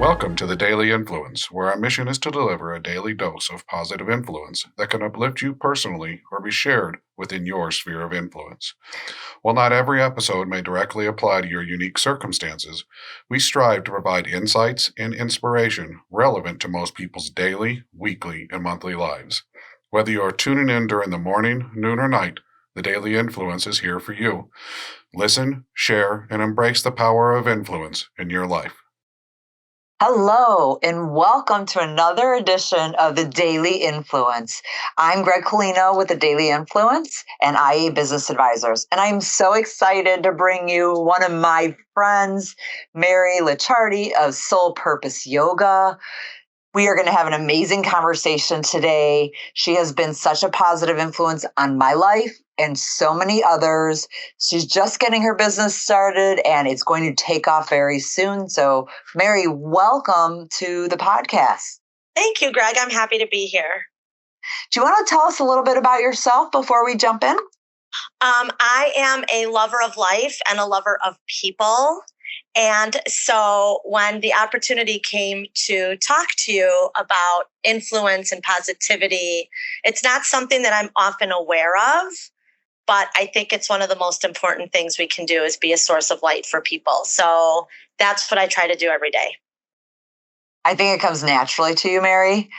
Welcome to the Daily Influence, where our mission is to deliver a daily dose of positive influence that can uplift you personally or be shared within your sphere of influence. While not every episode may directly apply to your unique circumstances, we strive to provide insights and inspiration relevant to most people's daily, weekly, and monthly lives. Whether you are tuning in during the morning, noon, or night, the Daily Influence is here for you. Listen, share, and embrace the power of influence in your life. Hello, and welcome to another edition of the Daily Influence. I'm Gregg-Brooke Koleno with the Daily Influence and IA Business Advisors, and I'm so excited to bring you one of my friends, Mary Licciardi of Soul Purpose Yoga. We are going to have an amazing conversation today. She has been such a positive influence on my life and so many others. She's just getting her business started and it's going to take off very soon. So, Mary, welcome to the podcast. Thank you, Greg. I'm happy to be here. Do you want to tell us a little bit about yourself before we jump in? I am a lover of life and a lover of people. And so when the opportunity came to talk to you about influence and positivity, it's not something that I'm often aware of, but I think it's one of the most important things we can do is be a source of light for people. So that's what I try to do every day. I think it comes naturally to you, Mary.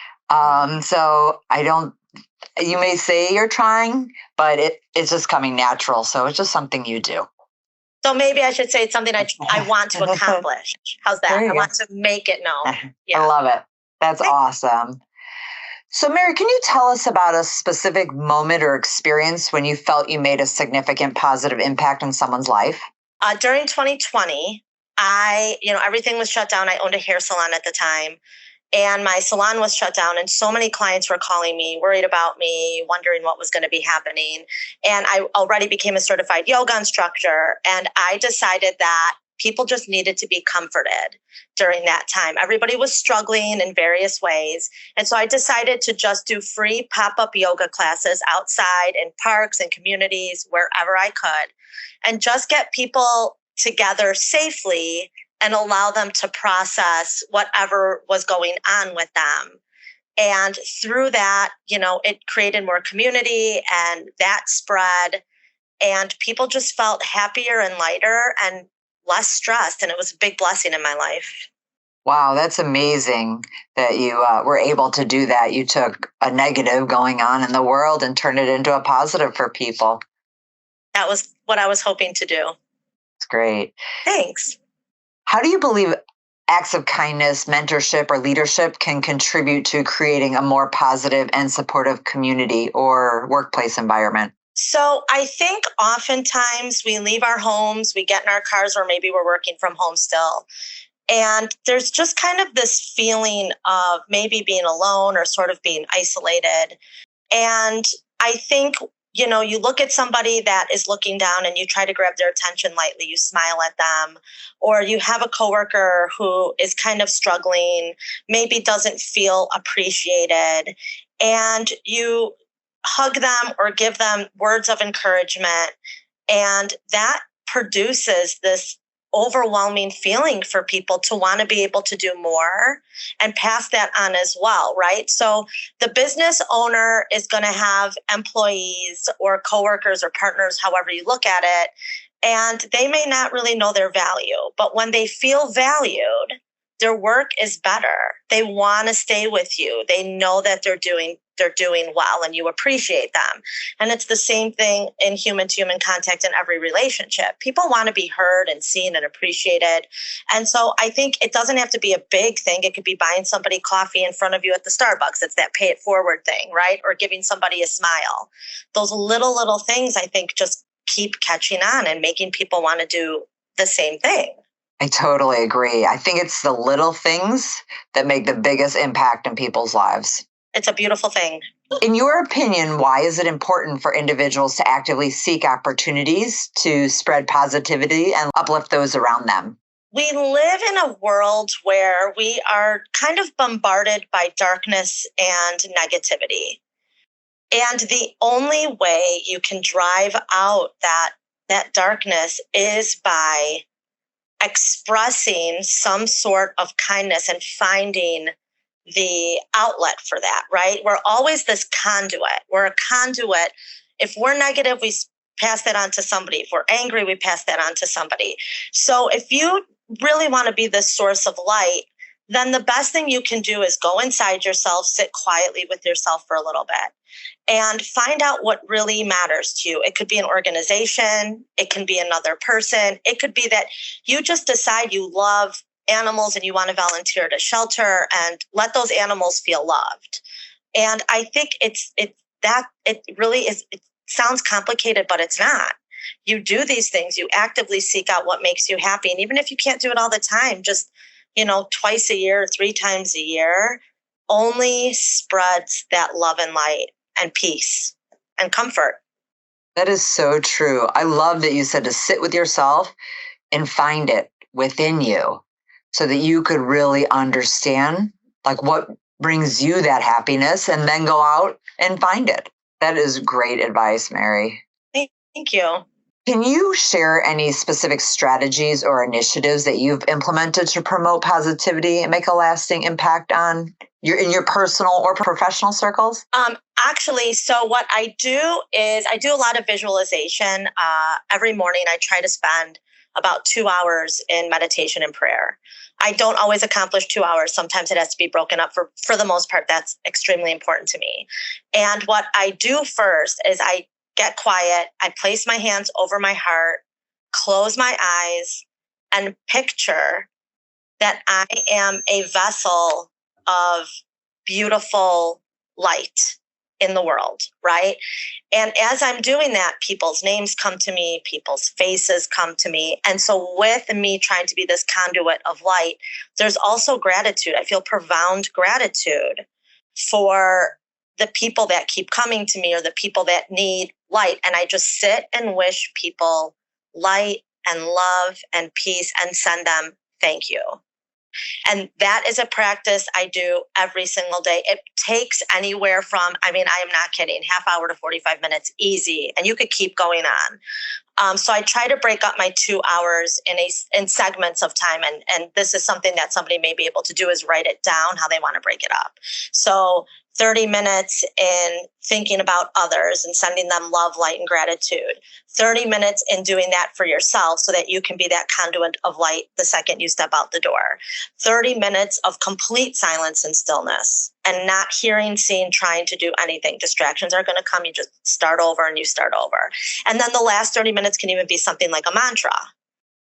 You may say you're trying, but it's just coming natural. So it's just something you do. So maybe I should say it's something I want to accomplish. How's that? I want to make it known. Yeah. I love it. That's awesome. So Mary, can you tell us about a specific moment or experience when you felt you made a significant positive impact in someone's life? During 2020, everything was shut down. I owned a hair salon at the time. And my salon was shut down and so many clients were calling me, worried about me, wondering what was going to be happening. And I already became a certified yoga instructor. And I decided that people just needed to be comforted during that time. Everybody was struggling in various ways. And so I decided to just do free pop-up yoga classes outside in parks and communities, wherever I could, and just get people together safely and allow them to process whatever was going on with them. And through that, it created more community and that spread. And people just felt happier and lighter and less stressed. And it was a big blessing in my life. Wow, that's amazing that you were able to do that. You took a negative going on in the world and turned it into a positive for people. That was what I was hoping to do. It's great. Thanks. How do you believe acts of kindness, mentorship, or leadership can contribute to creating a more positive and supportive community or workplace environment? So I think oftentimes we leave our homes, we get in our cars, or maybe we're working from home still. And there's just kind of this feeling of maybe being alone or sort of being isolated. And I think you look at somebody that is looking down and you try to grab their attention lightly, you smile at them, or you have a coworker who is kind of struggling, maybe doesn't feel appreciated, and you hug them or give them words of encouragement. And that produces this overwhelming feeling for people to want to be able to do more and pass that on as well, right? So the business owner is going to have employees or coworkers or partners, however you look at it, and they may not really know their value, but when they feel valued, their work is better. They want to stay with you. They know that they're doing well and you appreciate them. And it's the same thing in human-to-human contact in every relationship. People want to be heard and seen and appreciated. And so I think it doesn't have to be a big thing. It could be buying somebody coffee in front of you at the Starbucks. It's that pay it forward thing, right? Or giving somebody a smile. Those little things, I think, just keep catching on and making people want to do the same thing. I totally agree. I think it's the little things that make the biggest impact in people's lives. It's a beautiful thing. In your opinion, why is it important for individuals to actively seek opportunities to spread positivity and uplift those around them? We live in a world where we are kind of bombarded by darkness and negativity. And the only way you can drive out that darkness is by expressing some sort of kindness and finding the outlet for that, right? We're always this conduit. We're a conduit. If we're negative, we pass that on to somebody. If we're angry, we pass that on to somebody. So if you really want to be the source of light, then the best thing you can do is go inside yourself, sit quietly with yourself for a little bit, and find out what really matters to you. It could be an organization. It can be another person. It could be that you just decide you love animals and you want to volunteer at a shelter and let those animals feel loved. And I think it really is. It sounds complicated, but it's not. You do these things. You actively seek out what makes you happy. And even if you can't do it all the time, just, twice a year, 3 times a year, only spreads that love and light and peace and comfort. That is so true. I love that you said to sit with yourself and find it within you so that you could really understand like what brings you that happiness and then go out and find it. That is great advice, Mary. Thank you. Can you share any specific strategies or initiatives that you've implemented to promote positivity and make a lasting impact in your personal or professional circles? Actually, so what I do is I do a lot of visualization. Every morning I try to spend about 2 hours in meditation and prayer. I don't always accomplish 2 hours. Sometimes it has to be broken up. For the most part, that's extremely important to me. And what I do first is I get quiet. I place my hands over my heart, close my eyes, and picture that I am a vessel of beautiful light in the world, right? And as I'm doing that, people's names come to me, people's faces come to me. And so with me trying to be this conduit of light, there's also gratitude. I feel profound gratitude for the people that keep coming to me or the people that need light. And I just sit and wish people light and love and peace and send them thank you. And that is a practice I do every single day. It takes anywhere from, I am not kidding, half hour to 45 minutes, easy. And you could keep going on. So I try to break up my 2 hours in segments of time. And this is something that somebody may be able to do is write it down how they want to break it up. So 30 minutes in thinking about others and sending them love, light, and gratitude. 30 minutes in doing that for yourself so that you can be that conduit of light the second you step out the door. 30 minutes of complete silence and stillness and not hearing, seeing, trying to do anything. Distractions are going to come. You just start over and you start over. And then the last 30 minutes can even be something like a mantra.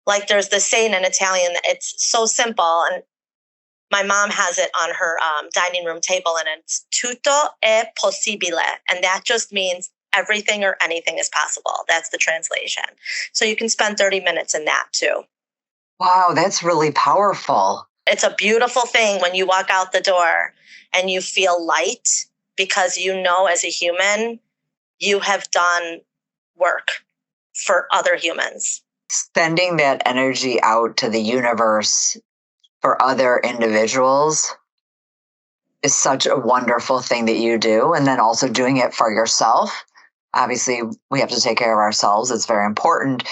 Like there's this saying in Italian, it's so simple. And my mom has it on her dining room table, and it's tutto è possibile. And that just means everything or anything is possible. That's the translation. So you can spend 30 minutes in that too. Wow, that's really powerful. It's a beautiful thing when you walk out the door and you feel light because you know as a human, you have done work for other humans. Sending that energy out to the universe for other individuals is such a wonderful thing that you do. And then also doing it for yourself. Obviously, we have to take care of ourselves. It's very important.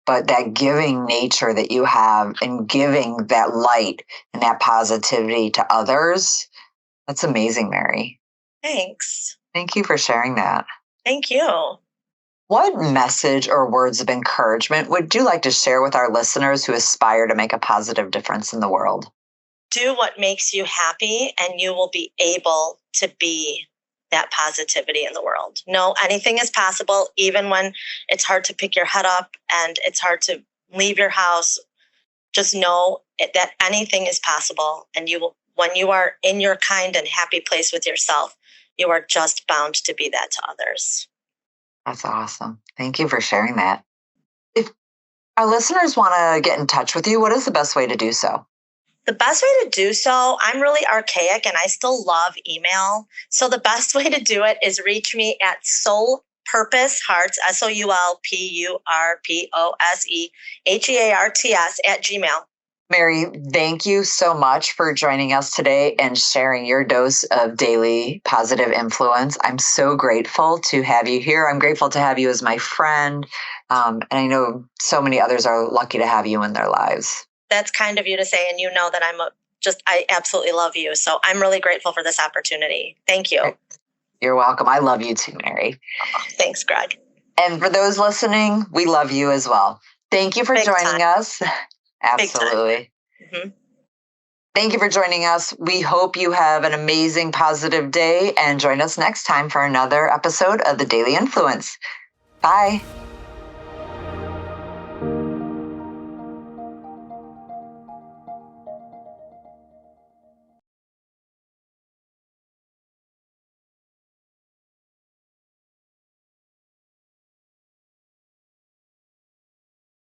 But that giving nature that you have and giving that light and that positivity to others, that's amazing, Mary. Thanks. Thank you for sharing that. Thank you. What message or words of encouragement would you like to share with our listeners who aspire to make a positive difference in the world? Do what makes you happy, and you will be able to be that positivity in the world. No, anything is possible, even when it's hard to pick your head up and it's hard to leave your house. Just know that anything is possible, and you will, when you are in your kind and happy place with yourself, you are just bound to be that to others. That's awesome. Thank you for sharing that. If our listeners want to get in touch with you, what is the best way to do so? The best way to do so, I'm really archaic and I still love email. So the best way to do it is reach me at soulpurposehearts, SOULPURPOSEHEARTS @gmail.com. Mary, thank you so much for joining us today and sharing your dose of daily positive influence. I'm so grateful to have you here. I'm grateful to have you as my friend. And I know so many others are lucky to have you in their lives. That's kind of you to say, and you know that I absolutely love you. So I'm really grateful for this opportunity. Thank you. You're welcome. I love you too, Mary. Oh, thanks, Gregg. And for those listening, we love you as well. Thank you for joining us. Absolutely. Mm-hmm. Thank you for joining us. We hope you have an amazing, positive day and join us next time for another episode of The Daily Influence. Bye.